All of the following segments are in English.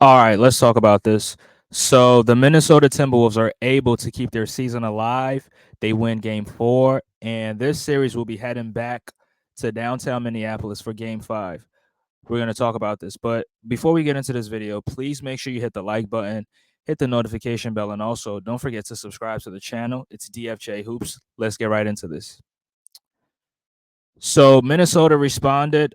All right, let's talk about this. So the Minnesota Timberwolves are able to keep their season alive. They win game 4, and this series will be heading back to downtown Minneapolis for game 5. We're going to talk about this. But before we get into this video, please make sure you hit the like button, hit the notification bell, and also don't forget to subscribe to the channel. It's DFJ Hoops. Let's get right into this. So Minnesota responded,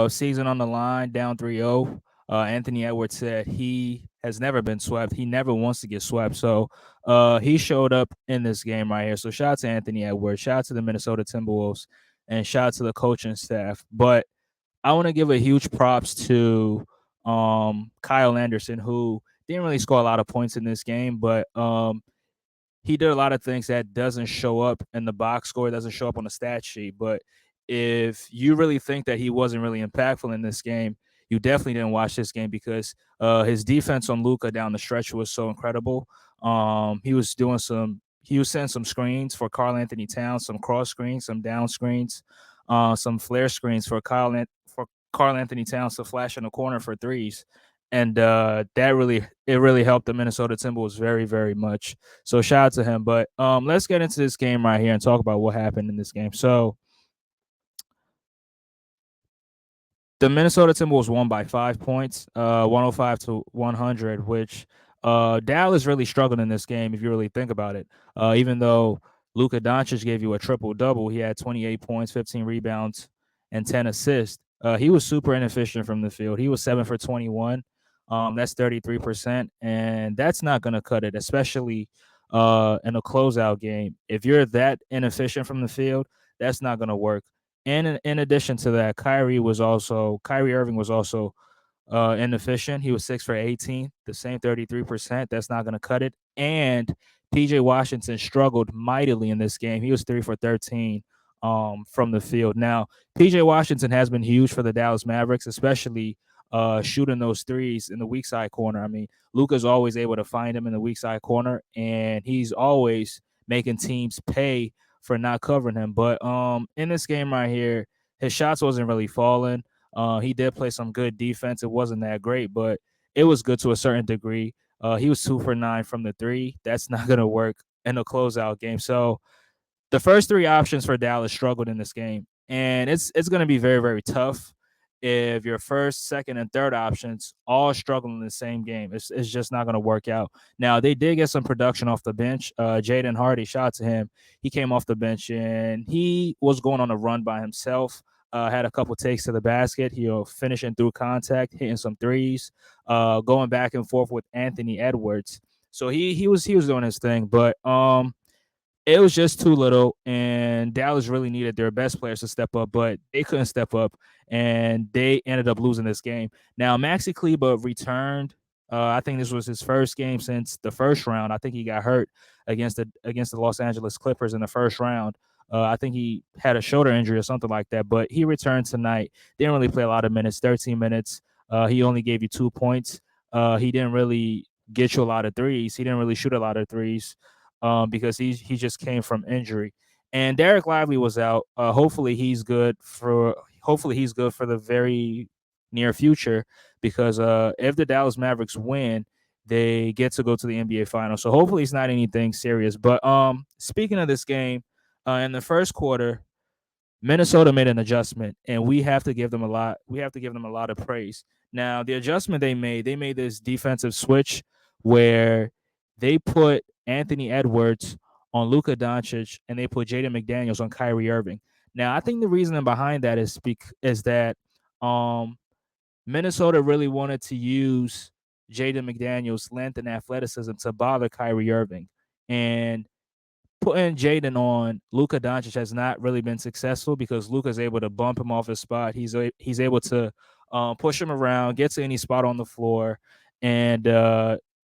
season on the line, down 3-0. Anthony Edwards said he has never been swept. He never wants to get swept. So he showed up in this game right here. So shout out to Anthony Edwards, shout out to the Minnesota Timberwolves, and shout out to the coaching staff. But I want to give a huge props to Kyle Anderson, who didn't really score a lot of points in this game, but he did a lot of things that doesn't show up in the box score, doesn't show up on the stat sheet. But if you really think that he wasn't really impactful in this game, you definitely didn't watch this game because his defense on Luka down the stretch was so incredible. He was sending some screens for Karl Anthony Towns, some cross screens, some down screens, some flare screens for Karl Anthony Towns to flash in the corner for threes, and it really helped the Minnesota Timberwolves very very much. So shout out to him. But let's get into this game right here and talk about what happened in this game. So the Minnesota Timberwolves won by 5 points, 105 to 100, which Dallas really struggled in this game if you really think about it. Even though Luka Doncic gave you a triple double, he had 28 points, 15 rebounds, and 10 assists. He was super inefficient from the field. He was 7 for 21. That's 33%, and that's not going to cut it, especially in a closeout game. If you're that inefficient from the field, that's not going to work. And in addition to that, Kyrie Irving was also inefficient. He was 6 for 18, the same 33%. That's not going to cut it. And PJ Washington struggled mightily in this game. He was 3 for 13 from the field. Now, PJ Washington has been huge for the Dallas Mavericks, especially shooting those threes in the weak side corner. I mean, Luka's always able to find him in the weak side corner, and he's always making teams pay for not covering him. But in this game right here, his shots wasn't really falling. He did play some good defense. It wasn't that great, but it was good to a certain degree. He was 2 for 9 from the three. That's not gonna work in a closeout game. So the first three options for Dallas struggled in this game, and it's gonna be very very tough if your first, second, and third options all struggle in the same game. It's just not going to work out. Now, they did get some production off the bench. Jaden Hardy, shout out to him. He came off the bench and he was going on a run by himself. Had a couple takes to the basket. He'll finishing through contact, hitting some threes, going back and forth with Anthony Edwards. So he was doing his thing, but it was just too little, and Dallas really needed their best players to step up, but they couldn't step up, and they ended up losing this game. Now, Maxi Kleber returned. I think this was his first game since the first round. I think he got hurt against the Los Angeles Clippers in the first round. I think he had a shoulder injury or something like that, but he returned tonight. Didn't really play a lot of minutes, 13 minutes. He only gave you 2 points. He didn't really get you a lot of threes. He didn't really shoot a lot of threes because he just came from injury. And Derek Lively was out. Hopefully he's good for the very near future because if the Dallas Mavericks win, they get to go to the NBA Finals. So hopefully it's not anything serious. But speaking of this game, in the first quarter, Minnesota made an adjustment, and we have to give them a lot. We have to give them a lot of praise. Now, the adjustment they made this defensive switch where they put Anthony Edwards on Luka Doncic and they put Jaden McDaniels on Kyrie Irving. Now, I think the reasoning behind that is that um, Minnesota really wanted to use Jaden McDaniels' length and athleticism to bother Kyrie Irving, and putting Jaden on Luka Doncic has not really been successful because Luka's able to bump him off his spot. He's able to push him around, get to any spot on the floor, and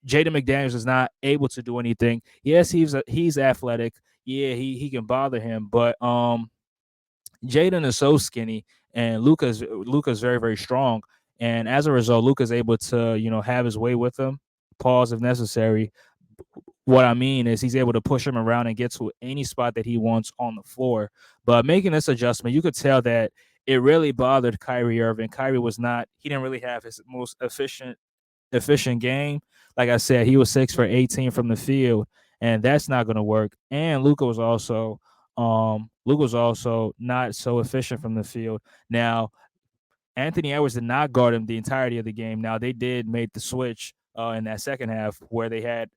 Jaden McDaniels is not able to do anything. Yes, he's athletic. Yeah, he can bother him, but Jaden is so skinny, and Luka's very very strong, and as a result, Luka's able to have his way with him, pause if necessary. What I mean is he's able to push him around and get to any spot that he wants on the floor. But making this adjustment, you could tell that it really bothered Kyrie Irving. Kyrie was not, he didn't really have his most efficient efficient game. Like I said, he was 6 for 18 from the field, and that's not going to work. And Luka was also not so efficient from the field. Now, Anthony Edwards did not guard him the entirety of the game. Now they did make the switch in that second half where they had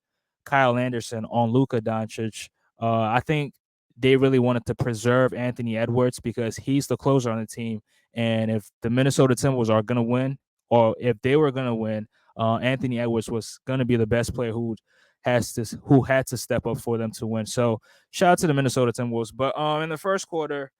Kyle Anderson on Luka Doncic. I think they really wanted to preserve Anthony Edwards because he's the closer on the team. And if the Minnesota Timberwolves are going to win, or if they were going to win, Anthony Edwards was going to be the best player who had to step up for them to win. So shout out to the Minnesota Timberwolves. But in the first quarter,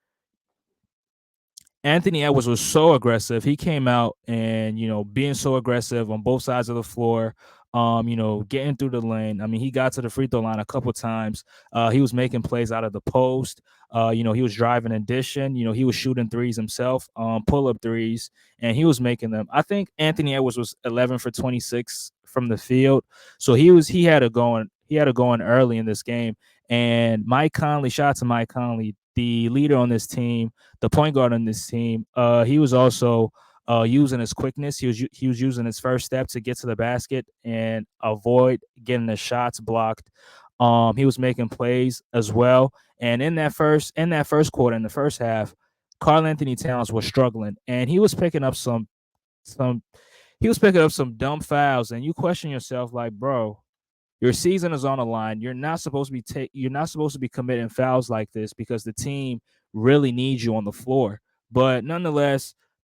Anthony Edwards was so aggressive. He came out and, being so aggressive on both sides of the floor, getting through the lane. I mean, he got to the free throw line a couple times. He was making plays out of the post. He was driving and dishing. He was shooting threes himself, pull up threes, and he was making them. I think Anthony Edwards was 11 for 26 from the field. So he had a going. He had a going early in this game. And Mike Conley, shout out to Mike Conley, the leader on this team, the point guard on this team. He was also using his quickness. He was using his first step to get to the basket and avoid getting the shots blocked. He was making plays as well. And in that first quarter, in the first half, Karl Anthony Towns was struggling, and some he was picking up some dumb fouls. And you question yourself, like, bro, your season is on the line. You're not supposed to be committing fouls like this because the team really needs you on the floor. But nonetheless,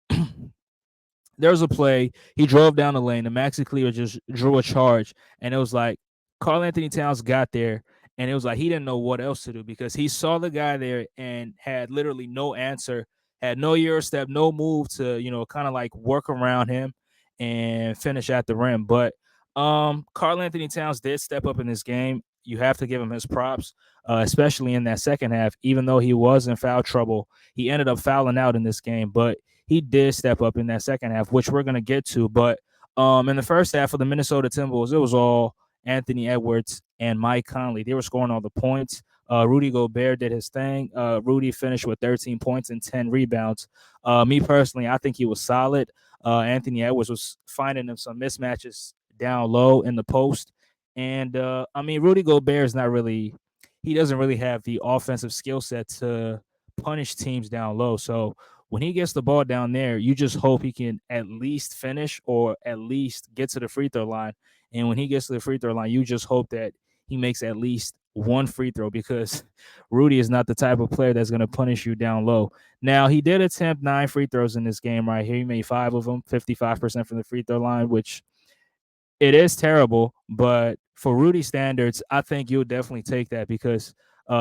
there was a play. He drove down the lane. The Maxi Cleaver just drew a charge, and it was like Karl Anthony Towns got there, and it was like he didn't know what else to do because he saw the guy there and had literally no answer, had no euro step, no move to kind of like work around him and finish at the rim. But Karl Anthony Towns did step up in this game. You have to give him his props, especially in that second half. Even though he was in foul trouble, he ended up fouling out in this game, but he did step up in that second half, which we're gonna get to. But in the first half of the Minnesota Timberwolves, it was all Anthony Edwards and Mike Conley. They were scoring all the points. Rudy Gobert did his thing. Rudy finished with 13 points and 10 rebounds. Me personally, I think he was solid. Anthony Edwards was finding him some mismatches down low in the post. And I mean, Rudy Gobert is not really, he doesn't really have the offensive skill set to punish teams down low. So when he gets the ball down there, you just hope he can at least finish or at least get to the free throw line. And when he gets to the free throw line, you just hope that he makes at least one free throw because Rudy is not the type of player that's going to punish you down low. Now, he did attempt 9 free throws in this game right here. He made 5 of them, 55% from the free throw line, which it is terrible, but for Rudy standards, I think you'll definitely take that because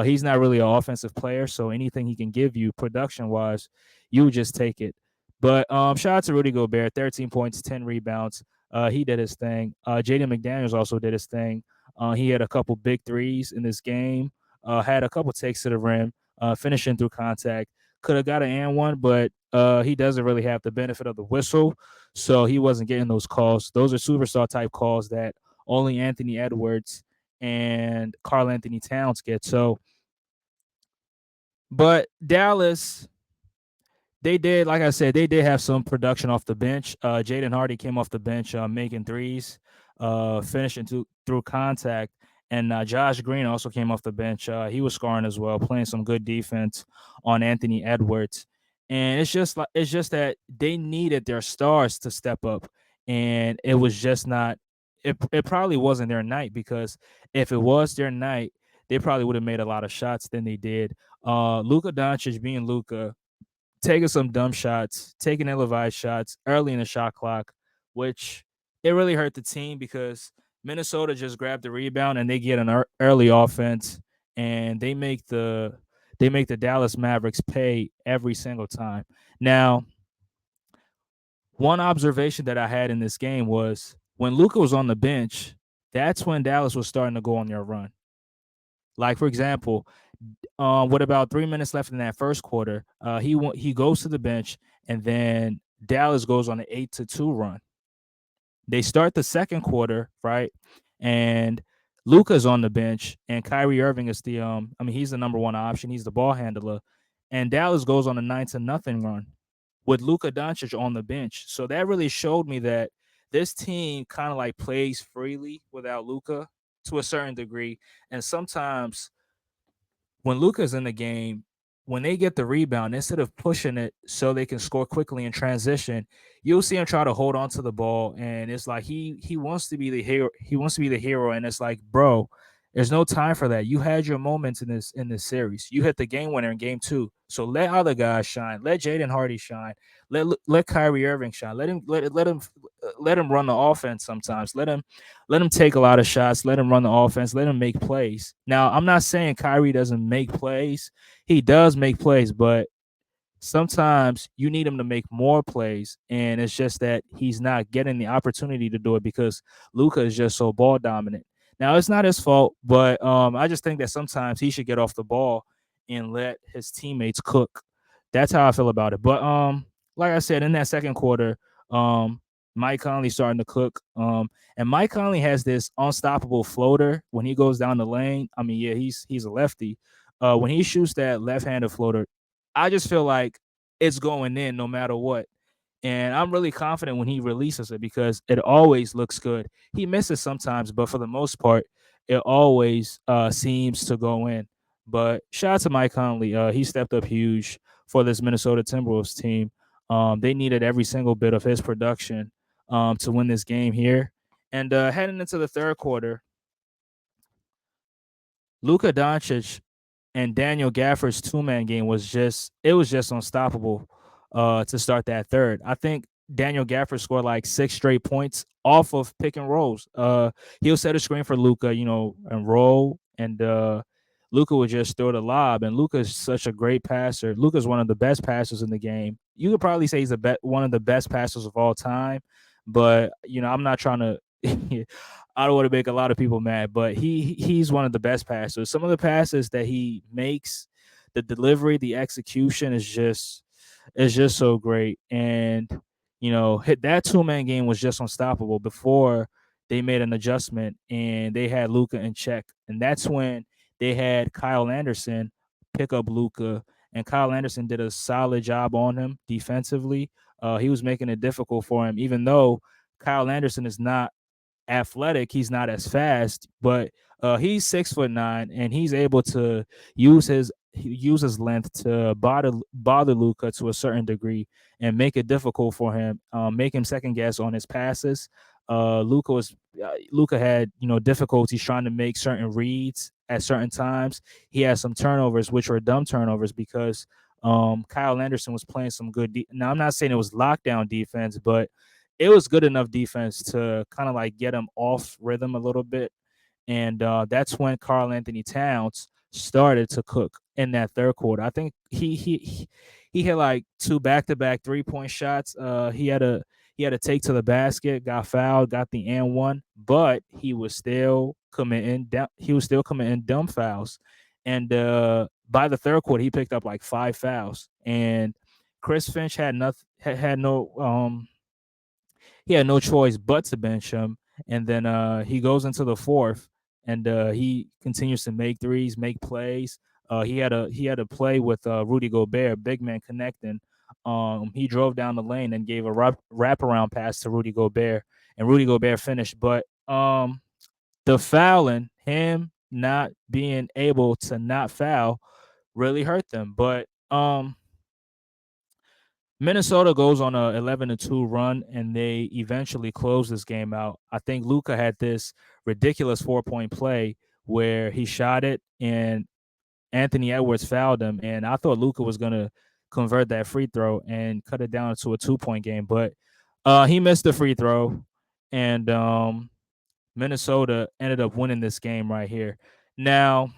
he's not really an offensive player. So anything he can give you production wise, you would just take it. But shout out to Rudy Gobert, 13 points, 10 rebounds. He did his thing. Jaden McDaniels also did his thing. He had a couple big threes in this game, had a couple takes to the rim, finishing through contact. Could have got an and one, but he doesn't really have the benefit of the whistle. So he wasn't getting those calls. Those are superstar type calls that only Anthony Edwards and Karl Anthony Towns get. So, but Dallas, they did, like I said, they did have some production off the bench. Jaden Hardy came off the bench making threes, finishing through contact. And Josh Green also came off the bench. He was scoring as well, playing some good defense on Anthony Edwards. And it's just that they needed their stars to step up, and it was just not. It probably wasn't their night because if it was their night, they probably would have made a lot of shots than they did. Luka Doncic being Luka, taking some dumb shots, taking ill-advised shots early in the shot clock, which it really hurt the team because Minnesota just grabbed the rebound and they get an early offense and they make the Dallas Mavericks pay every single time. Now, one observation that I had in this game was when Luka was on the bench, that's when Dallas was starting to go on their run. Like for example, with about 3 minutes left in that first quarter, he goes to the bench, and then Dallas goes on an 8-2 run. They start the second quarter, right? And Luka's on the bench, and Kyrie Irving is he's the number one option. He's the ball handler, and Dallas goes on a 9-0 run with Luka Doncic on the bench. So that really showed me that this team kind of like plays freely without Luka to a certain degree, and sometimes when Luka's in the game, when they get the rebound, instead of pushing it so they can score quickly in transition, you'll see him try to hold on to the ball, and it's like he wants to be the hero. He wants to be the hero, and it's like, bro, there's no time for that. You had your moments in this series. You hit the game winner in game two. So let other guys shine. Let Jaden Hardy shine. Let Kyrie Irving shine. Let him run the offense sometimes. Let him take a lot of shots. Let him run the offense. Let him make plays. Now, I'm not saying Kyrie doesn't make plays. He does make plays, but sometimes you need him to make more plays, and it's just that he's not getting the opportunity to do it because Luka is just so ball dominant. Now, it's not his fault, but I just think that sometimes he should get off the ball and let his teammates cook. That's how I feel about it. But like I said, in that second quarter, um, Mike Conley starting to cook. And Mike Conley has this unstoppable floater when he goes down the lane. I mean, yeah, he's a lefty. When he shoots that left-handed floater, I just feel like it's going in no matter what. And I'm really confident when he releases it because it always looks good. He misses sometimes, but for the most part, it always seems to go in. But shout out to Mike Conley. He stepped up huge for this Minnesota Timberwolves team. They needed every single bit of his production to win this game here. And heading into the third quarter, Luka Doncic and Daniel Gafford's two-man game was just unstoppable to start that third. I think Daniel Gafford scored like 6 straight points off of pick and rolls. He'll set a screen for Luka, and roll, and Luka would just throw the lob. And Luka's such a great passer. Luka's one of the best passers in the game. You could probably say he's one of the best passers of all time, but I'm not trying to. I don't want to make a lot of people mad, but he's one of the best passers. Some of the passes that he makes, the delivery, the execution is just so great. And hit that two-man game was just unstoppable before they made an adjustment and they had Luka in check. And that's when they had Kyle Anderson pick up Luka, and Kyle Anderson did a solid job on him defensively. He was making it difficult for him, even though Kyle Anderson is not athletic. He's not as fast, but he's 6'9", and he's able to use his length to bother Luka to a certain degree and make it difficult for him, make him second guess on his passes. Luka had difficulties trying to make certain reads at certain times. He had some turnovers, which were dumb turnovers because Kyle Anderson was playing some good. Now I'm not saying it was lockdown defense, but it was good enough defense to kind of like get him off rhythm a little bit. And that's when Karl Anthony Towns started to cook in that third quarter. I think he had like two back-to-back 3-point shots. He had a take to the basket, got fouled, got the and one, but he was still committing dumb fouls. And by the third quarter, he picked up like 5 fouls. And Chris Finch had no choice but to bench him. And then he goes into the fourth, and he continues to make threes, make plays. He had a play with Rudy Gobert, big man connecting. He drove down the lane and gave a wraparound pass to Rudy Gobert, and Rudy Gobert finished. But the fouling, him not being able to not foul, really hurt them. But Minnesota goes on a 11-2 run, and they eventually close this game out. I think Luka had this ridiculous 4-point play where he shot it, and Anthony Edwards fouled him, and I thought Luka was gonna convert that free throw and cut it down to a 2-point game, but he missed the free throw, and Minnesota ended up winning this game right here. Now,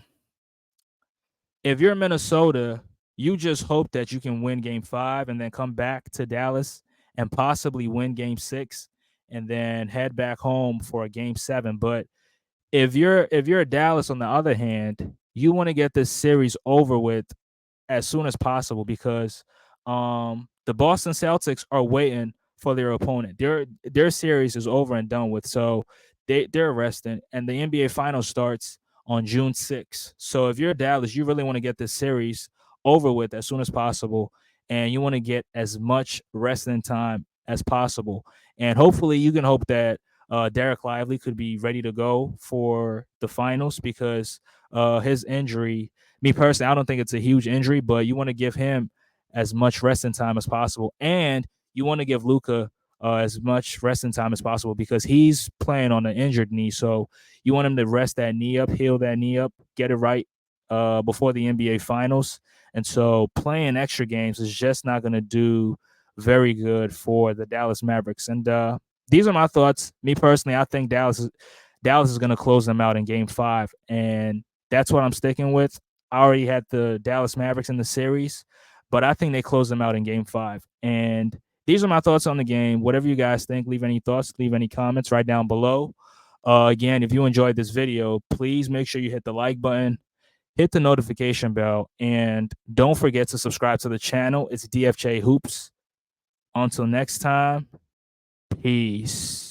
if you're Minnesota, you just hope that you can win game 5 and then come back to Dallas and possibly win game 6 and then head back home for a game 7. But if you're Dallas on the other hand, you want to get this series over with as soon as possible because the Boston Celtics are waiting for their opponent. Their series is over and done with, so they're resting, and the NBA Finals starts on June 6th. So if you're Dallas, you really want to get this series over with as soon as possible, and you want to get as much resting time as possible. And hopefully you can hope that Derek Lively could be ready to go for the finals because his injury, me personally, I don't think it's a huge injury, but you want to give him as much resting time as possible. And you want to give Luka as much resting time as possible because he's playing on an injured knee. So you want him to rest that knee up, heal that knee up, get it right before the NBA Finals. And so playing extra games is just not going to do very good for the Dallas Mavericks. And these are my thoughts. Me personally, I think Dallas is going to close them out in Game 5, and that's what I'm sticking with. I already had the Dallas Mavericks in the series, but I think they close them out in Game 5. And these are my thoughts on the game. Whatever you guys think, leave any thoughts, leave any comments right down below. Again, if you enjoyed this video, please make sure you hit the like button, hit the notification bell, and don't forget to subscribe to the channel. It's DFJ Hoops. Until next time, peace.